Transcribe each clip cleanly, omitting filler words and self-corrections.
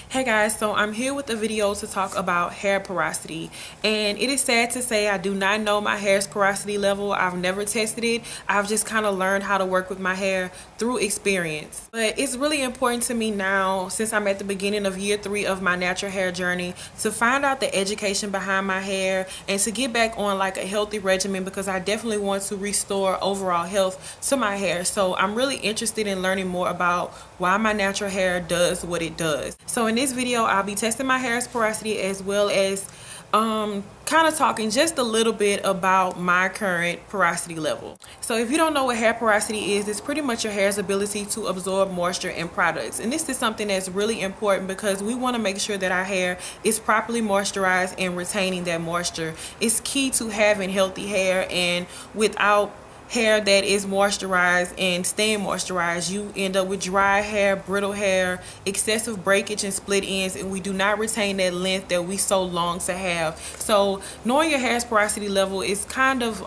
Hey guys, so I'm here with a video to talk about hair porosity, and it is sad to say I do not know my hair's porosity level. I've never tested it. I've just kind of learned how to work with my hair through experience. But it's really important to me now, since I'm at the beginning of year 3 of my natural hair journey, to find out the education behind my hair and to get back on like a healthy regimen, because I definitely want to restore overall health to my hair. So I'm really interested in learning more about why my natural hair does what it does. So in this video, I'll be testing my hair's porosity as well as kind of talking just a little bit about my current porosity level. So if you don't know what hair porosity is, it's pretty much your hair's ability to absorb moisture and products. And this is something that's really important because we want to make sure that our hair is properly moisturized and retaining that moisture. It's key to having healthy hair, and without hair that is moisturized and staying moisturized, you end up with dry hair, brittle hair, excessive breakage and split ends, and we do not retain that length that we so long to have. So knowing your hair's porosity level is kind of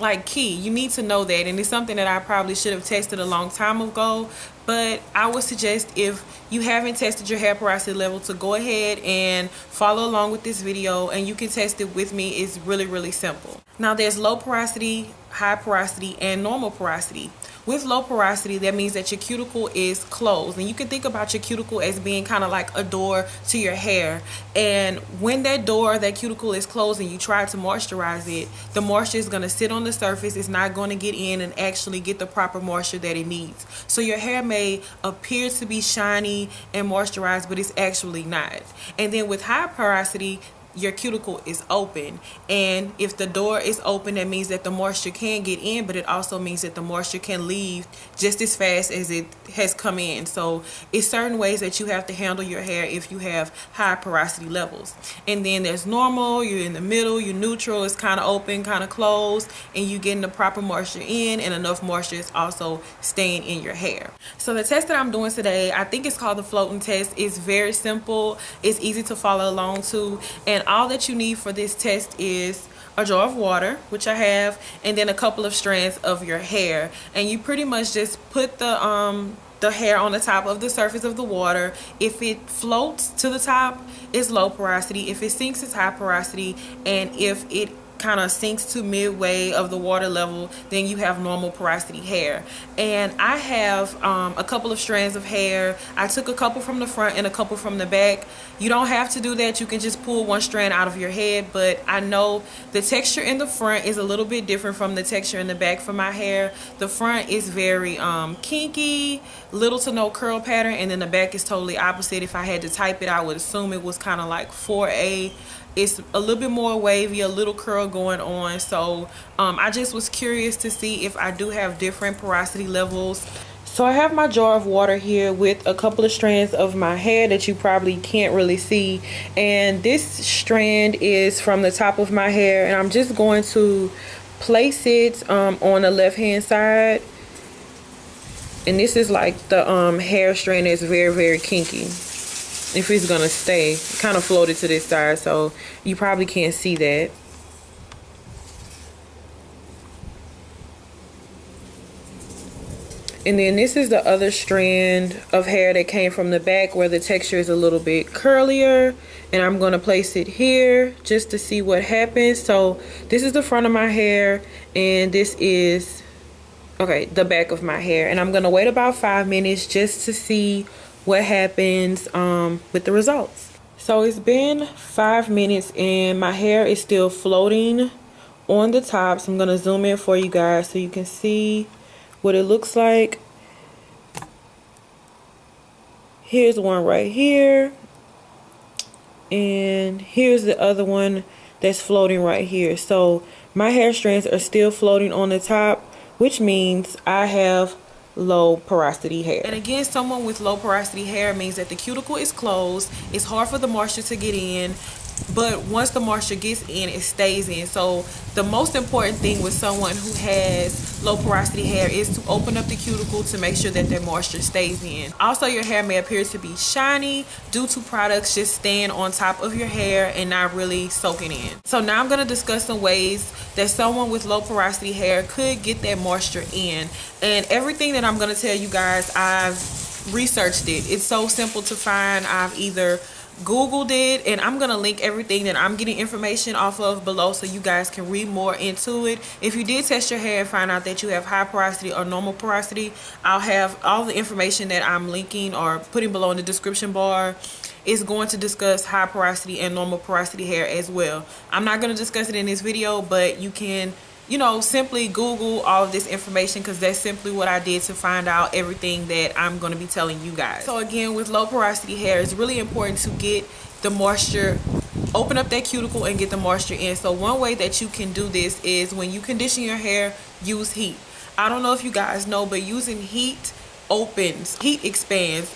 like key. You need to know that, and it's something that I probably should have tested a long time ago, but I would suggest, if you haven't tested your hair porosity level, to go ahead and follow along with this video, and you can test it with me. It's really simple. Now there's low porosity, high porosity, and normal porosity. With low porosity, that means that your cuticle is closed, and you can think about your cuticle as being kind of like a door to your hair. And when that door, that cuticle, is closed and you try to moisturize it, the moisture is going to sit on the surface. It's not going to get in and actually get the proper moisture that it needs. So your hair may appear to be shiny and moisturized, but it's actually not. And then with high porosity, your cuticle is open, and if the door is open, that means that the moisture can get in, but it also means that the moisture can leave just as fast as it has come in. So it's certain ways that you have to handle your hair if you have high porosity levels. And then there's normal, you're in the middle, you're neutral, it's kind of open, kind of closed, and you getting the proper moisture in, and enough moisture is also staying in your hair. So the test that I'm doing today, I think it's called the floating test. It's very simple, it's easy to follow along to, and all that you need for this test is a jar of water, which I have, and then a couple of strands of your hair. And you pretty much just put the hair on the top of the surface of the water. If it floats to the top, it's low porosity. If it sinks, it's high porosity. And if it kind of sinks to midway of the water level, then you have normal porosity hair. And I have a couple of strands of hair. I took a couple from the front and a couple from the back. You don't have to do that. You can just pull one strand out of your head, but I know the texture in the front is a little bit different from the texture in the back for my hair. The front is very kinky, little to no curl pattern, and then the back is totally opposite. If I had to type it, I would assume it was kind of like 4A. It's a little bit more wavy, a little curl going on. So I just was curious to see if I do have different porosity levels. So I have my jar of water here with a couple of strands of my hair that you probably can't really see. And this strand is from the top of my hair, and I'm just going to place it on the left hand side. And this is like the hair strand that's very kinky. If it's gonna stay, it kind of floated to this side, so you probably can't see that. And then this is the other strand of hair that came from the back, where the texture is a little bit curlier, and I'm gonna place it here just to see what happens. So this is the front of my hair, and this is the back of my hair, and I'm gonna wait about 5 minutes just to see what happens with the results. So it's been 5 minutes and my hair is still floating on the top. So I'm gonna zoom in for you guys so you can see what it looks like. Here's one right here, and here's the other one that's floating right here. So my hair strands are still floating on the top, which means I have low porosity hair. And again, someone with low porosity hair means that the cuticle is closed. It's hard for the moisture to get in, but once the moisture gets in, it stays in. So the most important thing with someone who has low porosity hair is to open up the cuticle to make sure that their moisture stays in. Also, your hair may appear to be shiny due to products just staying on top of your hair and not really soaking in. So now I'm going to discuss some ways that someone with low porosity hair could get that moisture in. And everything that I'm going to tell you guys, I've researched it. It's so simple to find. I've either Googled it, and I'm gonna link everything that I'm getting information off of below so you guys can read more into it. If you did test your hair and find out that you have high porosity or normal porosity, I'll have all the information that I'm linking or putting below in the description bar is going to discuss high porosity and normal porosity hair as well. I'm not going to discuss it in this video, but you can, you know, simply Google all of this information, because that's simply what I did to find out everything that I'm going to be telling you guys. So again, with low porosity hair, it's really important to get the moisture, open up that cuticle and get the moisture in. So one way that you can do this is when you condition your hair, use heat. I don't know if you guys know, but using heat opens, heat expands.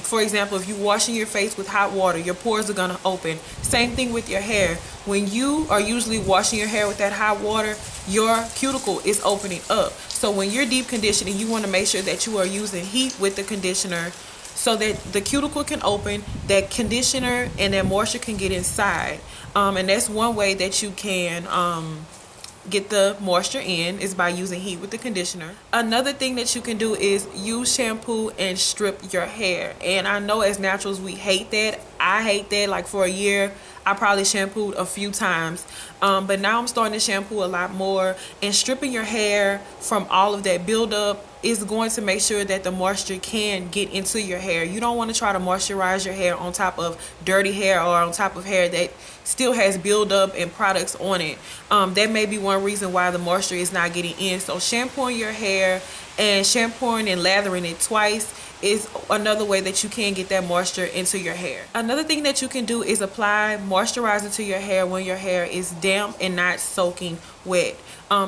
For example, if you're washing your face with hot water, your pores are gonna open. Same thing with your hair. When you are usually washing your hair with that hot water, your cuticle is opening up. So when you're deep conditioning, you want to make sure that you are using heat with the conditioner so that the cuticle can open, that conditioner and that moisture can get inside. And that's one way that you can get the moisture in, is by using heat with the conditioner. Another thing that you can do is use shampoo and strip your hair. And I know as naturals we hate that. I hate that. Like for a year I probably shampooed a few times, but now I'm starting to shampoo a lot more. And stripping your hair from all of that buildup is going to make sure that the moisture can get into your hair. You don't want to try to moisturize your hair on top of dirty hair or on top of hair that still has buildup and products on it. That may be one reason why the moisture is not getting in. So shampooing your hair and shampooing and lathering it twice is another way that you can get that moisture into your hair. Another thing that you can do is apply moisturizer to your hair when your hair is damp and not soaking wet.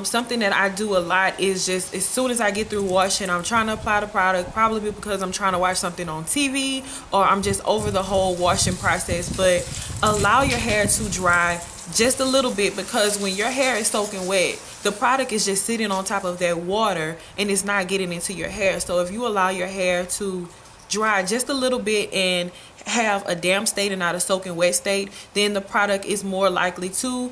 Something that I do a lot is just as soon as I get through washing, I'm trying to apply the product, probably because I'm trying to watch something on TV or I'm just over the whole washing process. But allow your hair to dry just a little bit, because when your hair is soaking wet, the product is just sitting on top of that water and it's not getting into your hair. So if you allow your hair to dry just a little bit and have a damp state and not a soaking wet state, then the product is more likely to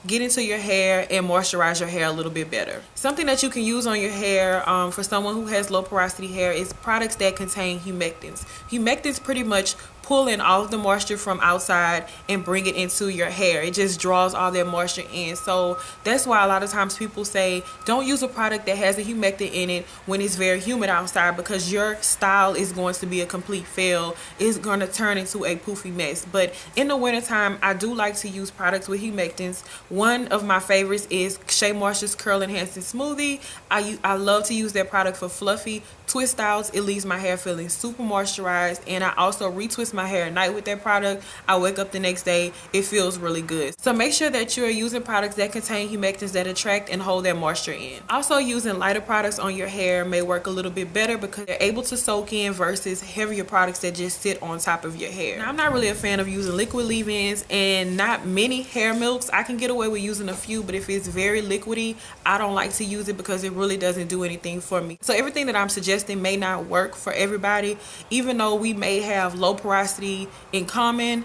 get into your hair and moisturize your hair a little bit better. Something that you can use on your hair for someone who has low porosity hair is products that contain humectants. Humectants pretty much pull in all of the moisture from outside and bring it into your hair. It just draws all that moisture in. So that's why a lot of times people say don't use a product that has a humectant in it when it's very humid outside, because your style is going to be a complete fail. It's going to turn into a poofy mess. But in the wintertime, I do like to use products with humectants. One of my favorites is Shea Moisture's Curl Enhancing Smoothie. I love to use that product for fluffy twist outs. It leaves my hair feeling super moisturized, and I also retwist my hair at night with that product. I wake up the next day, it feels really good. So make sure that you're using products that contain humectants that attract and hold that moisture in. Also, using lighter products on your hair may work a little bit better because they're able to soak in versus heavier products that just sit on top of your hair. Now, I'm not really a fan of using liquid leave-ins and not many hair milks. I can get away with using a few, but if it's very liquidy, I don't like to use it because it really doesn't do anything for me. So everything that I'm suggesting may not work for everybody. Even though we may have low porosity in common,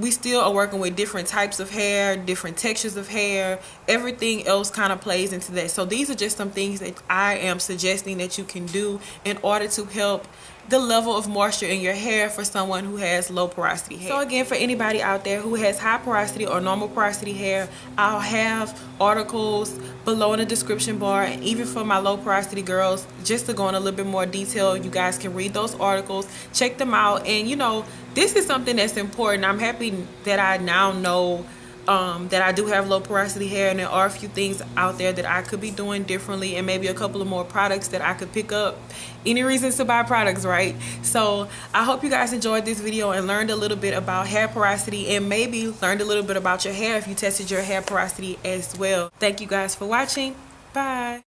we still are working with different types of hair, different textures of hair. Everything else kind of plays into that. So these are just some things that I am suggesting that you can do in order to help the level of moisture in your hair for someone who has low porosity hair. So again, for anybody out there who has high porosity or normal porosity hair, I'll have articles below in the description bar, and even for my low porosity girls, just to go in a little bit more detail, you guys can read those articles, check them out. And you know, this is something that's important. I'm happy that I now know that I do have low porosity hair, and there are a few things out there that I could be doing differently, and maybe a couple of more products that I could pick up. Any reasons to buy products, right? So I hope you guys enjoyed this video and learned a little bit about hair porosity, and maybe learned a little bit about your hair if you tested your hair porosity as well. Thank you guys for watching. Bye.